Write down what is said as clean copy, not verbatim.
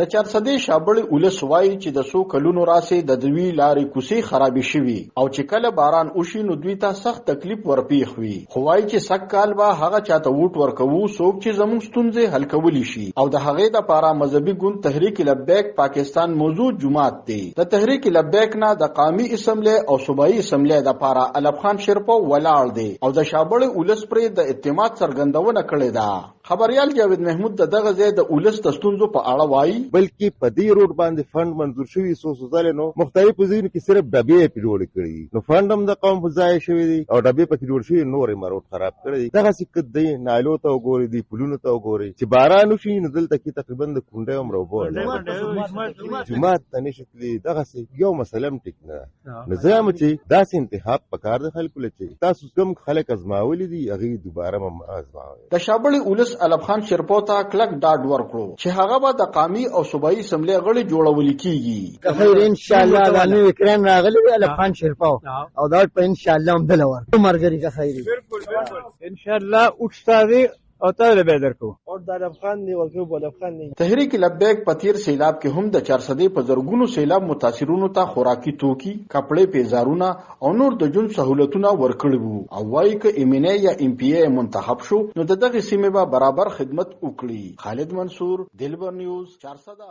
د چارسدې شابړې ولس وایي چې د څو کلونو راسې د دوی لارې کوڅې خرابې شوي او چې کله باران وشي نو دوی ته سخت تکلیف ورپېښ وي. خو وایي چې سږ کال به هغه چاته ووټ ورکوو څوک چې زموږ ستونزې حل کولی شي او د هغې دپاره مذهبي ګوند تحریک لبیک پاکستان موجود جومات دی. د تحریک لبیک نه د قومي اسمبلی او صوبایي اسمبلی دپاره الف خان شیرپو ولاړ دی او د شابړې ولس پرې د اعتماد څرګندونه کړې ده. خبريال جاوید محمود دغه ځای د ولس د ستونزو په اړه وایي بلکې په دې روډ باندې فند منظور شوی څو ځله نو مختلفو ځایونو کې صرف ډبې په جوړ کړي نو فند هم د قوم په ځای شوی دی او ډبې په جوړ شوی نورې مروت خراب کړي. دغه سکه دی نایلو ته وګوري دی پلونو ته وګوري چې باران وشي نو دلته کې تقریبا د کونډه هم راوبو جمعه ته نشي دغه یو مسله ټیک نه نظام چې داسې انتخاب پکار د خلکو لچې تاسو کوم خلک ازماولي دي هغه دوباره هم ازماوي. د شابړې ولس الف خان شیرپو ته کلک ډاډ ورکړو چې هغه به د قومي او صوبایي اسمبلی غړي جوړول کیږي. خیر ان شاء الله دا نو وکړن راغلی الف خان شیرپو او دا په ان شاء الله هم دلور مرګري کا خیر بالکل ان شاء الله اوستاوي او ته به درکو او د الف خان دی ولکو الف خان دی. تحریک لبیک په تیر سیلاب کې هم د چارسدې په زرګونو سیلاب متاثرونو ته خوراکي توکي، کپړې، پیزارونه او نور د ژوند سہولتونه ورکړي وو او وایي که ایمنه یا ام پی ای منتخب شو نو دغه سیمه به برابر خدمت وکړي. خالد منصور، دلبر نیوز، چارسده.